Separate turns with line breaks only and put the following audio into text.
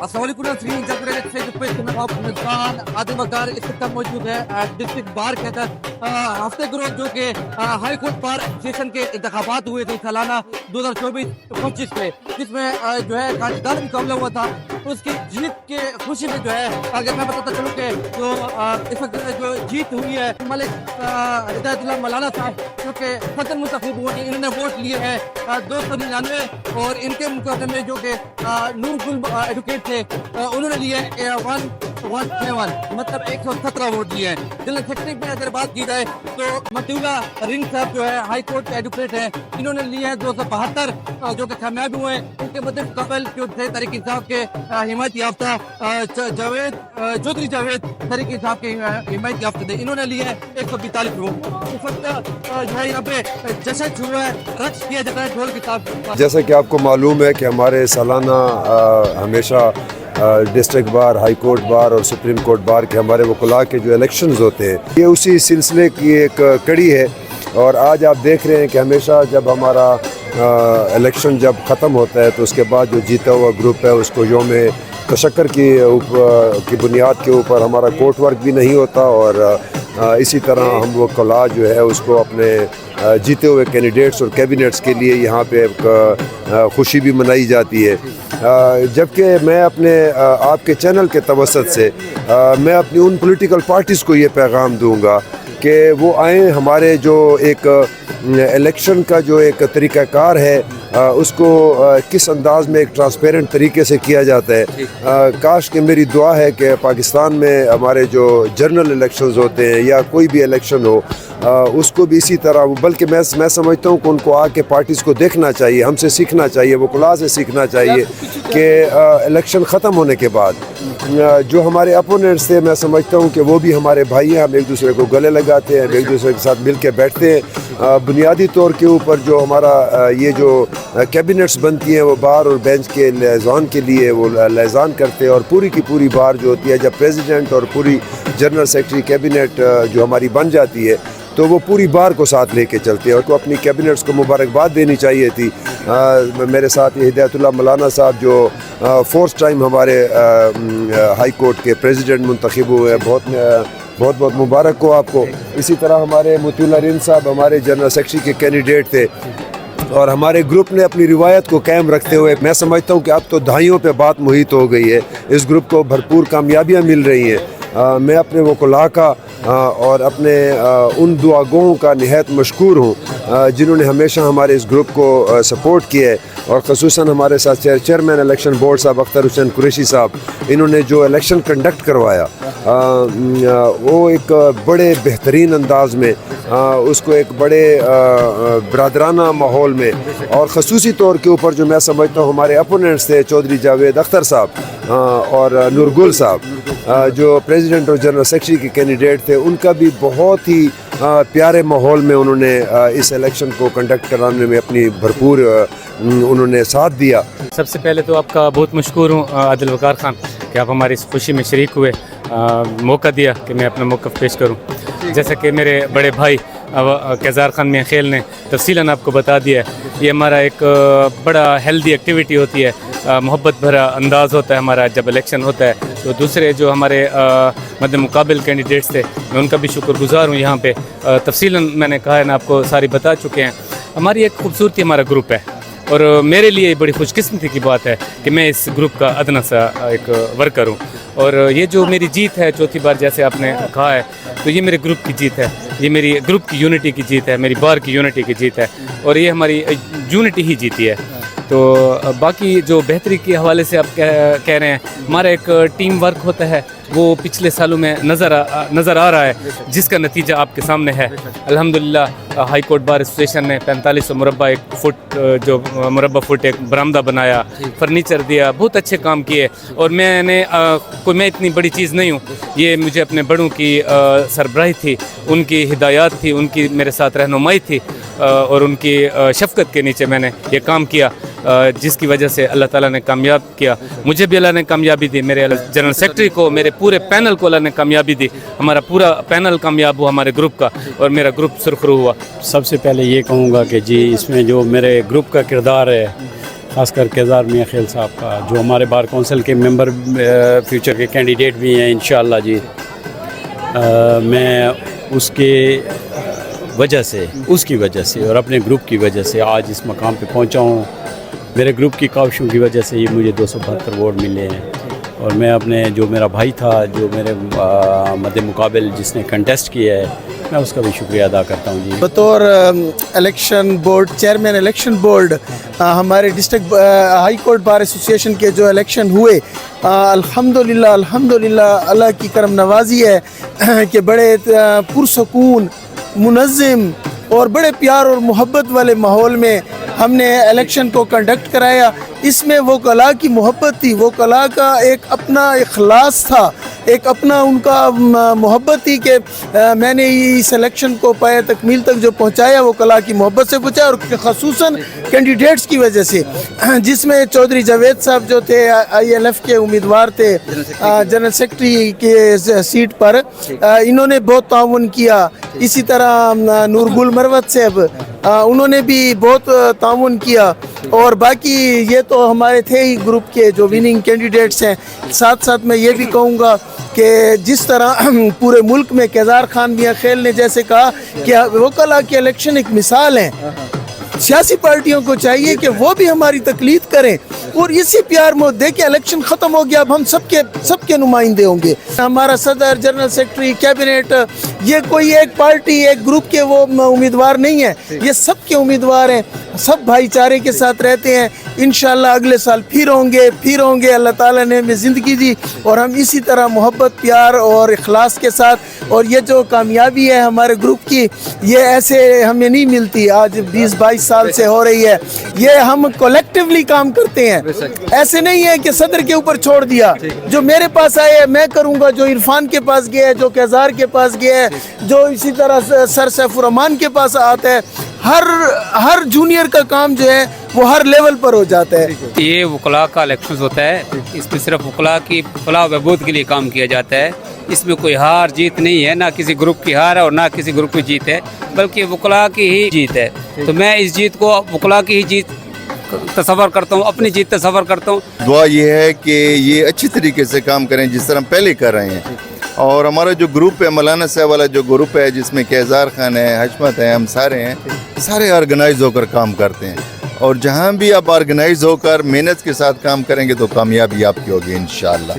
السلام علیکم ناظرین، جب سے نظام عادل مقدار اس وقت موجود ہے ڈسٹرکٹ بار کے تحت ہفتے گروہ جو کہ ہائی کورٹ بار ایسوسیشن کے انتخابات ہوئے تھے سالانہ 2024-25 میں، جس میں جو ہے خاندان مقابلہ ہوا تھا. اس کی جیت کے خوشی میں جو ہے اگر میں بتاتا چلوں کہ جو اس وقت جو جیت ہوئی ہے ملک ہدایت اللہ مولانا صاحب جو کہ صدر منتخب ہوئے ہیں، انہوں نے ووٹ لیے ہیں 299 اور ان کے مقابلے میں جو کہ نور گل ایڈوکیٹ تھے انہوں نے لیے 171 مطلب 117 ووٹ لیے ہیں. جنرل سیکرٹری میں اگر بات کی جائے تو مطیولہ رنگ صاحب جو ہے ہائی کورٹ کے ایڈوکیٹ ہیں، انہوں نے لیے ہیں 272 جو کہ کامیاب ہوئے ہیں. ان کے مدد قبل جو تھے تحریک انصاف کے حمایت یافتہ چودھری جاوید تحریک انصاف کے حمایت یافتہ تھے، انہوں نے لیے ہیں 142 ووٹ. اس وقت جو ہے یہاں پہ جشن شروع ہے، رقص کیا جاتا ہے ڈھول کے ساتھ.
جیسا کہ آپ کو معلوم ہے کہ ہمارے سالانہ ہمیشہ ڈسٹرکٹ بار، ہائی کورٹ بار اور سپریم کورٹ بار کے ہمارے وکلاء کے جو الیکشنز ہوتے ہیں یہ اسی سلسلے کی ایک کڑی ہے. اور آج آپ دیکھ رہے ہیں کہ ہمیشہ جب ہمارا الیکشن جب ختم ہوتا ہے تو اس کے بعد جو جیتا ہوا گروپ ہے اس کو یوم تشکر کی بنیاد کے اوپر ہمارا کورٹ ورک بھی نہیں ہوتا، اور اسی طرح ہم وکلاء جو ہے اس کو اپنے جیتے ہوئے کینڈیڈیٹس اور کیبنٹس کے لیے یہاں پہ خوشی بھی منائی جاتی ہے. جبکہ میں اپنے آپ کے چینل کے توسط سے میں اپنی ان پولیٹیکل پارٹیز کو یہ پیغام دوں گا کہ وہ آئیں، ہمارے جو ایک الیکشن کا جو ایک طریقہ کار ہے اس کو کس انداز میں ایک ٹرانسپیرنٹ طریقے سے کیا جاتا ہے. کاش کہ میری دعا ہے کہ پاکستان میں ہمارے جو جنرل الیکشنز ہوتے ہیں یا کوئی بھی الیکشن ہو اس کو بھی اسی طرح، بلکہ میں سمجھتا ہوں کہ ان کو آ کے پارٹیز کو دیکھنا چاہیے، ہم سے سیکھنا چاہیے، وکلاء سے سیکھنا چاہیے کہ الیکشن ختم ہونے کے بعد جو ہمارے اپوننٹس تھے میں سمجھتا ہوں کہ وہ بھی ہمارے بھائی ہیں، ہم ایک دوسرے کو گلے لگاتے ہیں، ایک دوسرے کے ساتھ مل کے بیٹھتے ہیں. بنیادی طور کے اوپر جو ہمارا یہ جو کیبنٹس بنتی ہیں وہ بار اور بینچ کے لیزان کے لیے وہ لیزان کرتے ہیں، اور پوری کی پوری بار جو ہوتی ہے جب پریزیڈنٹ اور پوری جنرل سیکرٹری کیبنٹ جو ہماری بن جاتی ہے تو وہ پوری بار کو ساتھ لے کے چلتے ہیں، اور کو اپنی کیبنٹس کو مبارکباد دینی چاہیے تھی. میرے ساتھ یہ ہدایت اللہ مولانا صاحب جو فورتھ ٹائم ہمارے ہائی کورٹ کے پریزیڈنٹ منتخب ہوئے، بہت بہت مبارک ہو آپ کو. اسی طرح ہمارے مطیولہ رند صاحب ہمارے جنرل سیکرٹری کے کینڈیڈیٹ تھے، اور ہمارے گروپ نے اپنی روایت کو قائم رکھتے ہوئے میں سمجھتا ہوں کہ اب تو دہائیوں پہ بات محیط ہو گئی ہے، اس گروپ کو بھرپور کامیابیاں مل رہی ہیں. میں اپنے وکلاء کا اور اپنے ان دعا گوہوں کا نہایت مشکور ہوں جنہوں نے ہمیشہ ہمارے اس گروپ کو سپورٹ کیا ہے، اور خصوصاً ہمارے ساتھ چیئرمین الیکشن بورڈ صاحب اختر حسین قریشی صاحب، انہوں نے جو الیکشن کنڈکٹ کروایا وہ ایک بڑے بہترین انداز میں اس کو ایک بڑے برادرانہ ماحول میں، اور خصوصی طور کے اوپر جو میں سمجھتا ہوں ہمارے اپوننٹس تھے چودھری جاوید اختر صاحب اور نور گل صاحب جو پریزیڈنٹ اور جنرل سیکرٹری کے کینڈیڈیٹ تھے، ان کا بھی بہت ہی پیارے ماحول میں انہوں نے اس الیکشن کو کنڈکٹ کرانے میں اپنی بھرپور انہوں نے ساتھ دیا.
سب سے پہلے تو آپ کا بہت مشکور ہوں عادل وقار خان کہ آپ ہماری اس خوشی میں شریک ہوئے، موقع دیا کہ میں اپنا موقف پیش کروں. جیسا کہ میرے بڑے بھائی کیزار خان میاں خیل نے تفصیلاً آپ کو بتا دیا ہے، یہ ہمارا ایک بڑا ہیلدی ایکٹیویٹی ہوتی ہے، محبت بھرا انداز ہوتا ہے ہمارا جب الیکشن ہوتا ہے. تو دوسرے جو ہمارے مد مقابل کینڈیڈیٹس تھے میں ان کا بھی شکر گزار ہوں. یہاں پہ تفصیلاً میں نے کہا ہے نا، آپ کو ساری بتا چکے ہیں. ہماری ایک خوبصورتی ہمارا گروپ ہے، اور میرے لیے بڑی خوش قسمتی کی بات ہے کہ میں اس گروپ کا ادنا سا ایک ورکر ہوں. اور یہ جو میری جیت ہے چوتھی بار جیسے آپ نے کہا ہے، تو یہ میرے گروپ کی جیت ہے، یہ میری گروپ کی یونٹی کی جیت ہے، میری بار کی یونٹی کی جیت ہے، اور یہ ہماری یونٹی ہی جیتی ہے. تو باقی جو بہتری کے حوالے سے آپ کہہ رہے ہیں، ہمارا ایک ٹیم ورک ہوتا ہے وہ پچھلے سالوں میں نظر آ رہا ہے، جس کا نتیجہ آپ کے سامنے ہے. الحمدللہ ہائی کورٹ بار ایسوسیشن نے 4500 مربع فٹ ایک برآمدہ بنایا، فرنیچر دیا، بہت اچھے کام کیے. اور میں اتنی بڑی چیز نہیں ہوں، یہ مجھے اپنے بڑوں کی سربراہی تھی، ان کی ہدایات تھی، ان کی میرے ساتھ رہنمائی تھی، اور ان کی شفقت کے نیچے میں نے یہ کام کیا، جس کی وجہ سے اللہ تعالیٰ نے کامیاب کیا. مجھے بھی اللہ نے کامیابی دی، میرے جنرل سیکرٹری کو، میرے پورے پینل کو اللہ نے کامیابی دی. ہمارا پورا پینل کامیاب ہوا ہمارے گروپ کا، اور میرا گروپ سرخرو ہوا.
سب سے پہلے یہ کہوں گا کہ جی اس میں جو میرے گروپ کا کردار ہے خاص کر کیزار میاں خیل صاحب کا جو ہمارے بار کونسل کے ممبر فیوچر کے کینڈیڈیٹ بھی ہیں انشاءاللہ جی. میں اس کے وجہ سے اس کی وجہ سے اور اپنے گروپ کی وجہ سے آج اس مقام پہ پہنچا ہوں. میرے گروپ کی کاوشوں کی وجہ سے یہ مجھے 272 ووٹ ملے ہیں اور میں اپنے جو میرا بھائی تھا جو میرے مد مقابل جس نے کنٹیسٹ کیا ہے میں اس کا بھی شکریہ ادا کرتا ہوں جی.
بطور election board chairman election board ہمارے district high court bar association کے جو الیکشن ہوئے الحمدللہ اللہ کی کرم نوازی ہے کہ بڑے پرسکون منظم اور بڑے پیار اور محبت والے ماحول میں ہم نے الیکشن کو کنڈکٹ کرایا. اس میں وہ کلا کی محبت تھی, وہ کلا کا ایک اپنا اخلاص تھا, ایک اپنا ان کا محبت تھی کہ میں نے اس الیکشن کو پایا تکمیل تک جو پہنچایا وہ کلا کی محبت سے پہنچایا اور خصوصاً کینڈیڈیٹس کی وجہ سے, جس میں چودھری جاوید صاحب جو تھے ILF کے امیدوار تھے جنرل سیکرٹری کے سیٹ پر, انہوں نے بہت تعاون کیا. اسی طرح نور گل مروت صاحب انہوں نے بھی بہت تعاون کیا. اور باقی یہ تو ہمارے تھے ہی گروپ کے جو وننگ کینڈیڈیٹس ہیں. ساتھ ساتھ میں یہ بھی کہوں گا کہ جس طرح پورے ملک میں کیزار خان میاں خیل نے جیسے کہا کہ وکلا کے الیکشن ایک مثال ہیں, سیاسی پارٹیوں کو چاہیے کہ وہ بھی ہماری تقلید کریں اور اسی پیار میں دیکھیں الیکشن ختم ہو گیا, اب ہم سب کے نمائندے ہوں گے. ہمارا صدر, جنرل سیکرٹری, کیبنٹ, یہ کوئی ایک پارٹی ایک گروپ کے وہ امیدوار نہیں ہیں, یہ سب کے امیدوار ہیں. سب بھائی چارے کے ساتھ رہتے ہیں. انشاءاللہ اگلے سال پھر ہوں گے. اللہ تعالیٰ نے ہمیں زندگی دی اور ہم اسی طرح محبت, پیار اور اخلاص کے ساتھ, اور یہ جو کامیابی ہے ہمارے گروپ کی یہ ایسے ہمیں نہیں ملتی, آج 20-22 سال سے ہو رہی ہے. یہ ہم کولیکٹیولی کام کرتے ہیں, ایسے نہیں ہے کہ صدر کے اوپر چھوڑ دیا. جو میرے پاس آئے میں کروں گا, جو عرفان کے پاس گیا ہے, جو کیزار کے پاس گیا ہے, جو اسی طرح سر سیف الرحمان کے پاس آتا ہے, ہر جونیئر کا کام جو ہے وہ ہر لیول پر ہو جاتا ہے.
یہ وکلا کا الیکشن ہوتا ہے, اس میں صرف وکلا کی فلاح و بہبود کے لیے کام کیا جاتا ہے. اس میں کوئی ہار جیت نہیں ہے, نہ کسی گروپ کی ہار ہے اور نہ کسی گروپ کی جیت ہے, بلکہ وکلا کی ہی جیت ہے. تو میں اس جیت کو وکلا کی ہی جیت تصور کرتا ہوں, اپنی جیت تصور کرتا ہوں.
دعا یہ ہے کہ یہ اچھی طریقے سے کام کریں جس طرح پہلے کر رہے ہیں. اور ہمارا جو گروپ ہے, مولانا صاحب والا جو گروپ ہے جس میں کیزار خان ہے, حشمت ہے, ہم سارے ہیں, سارے آرگنائز ہو کر کام کرتے ہیں. اور جہاں بھی آپ آرگنائز ہو کر محنت کے ساتھ کام کریں گے تو کامیابی آپ کی ہوگی انشاءاللہ.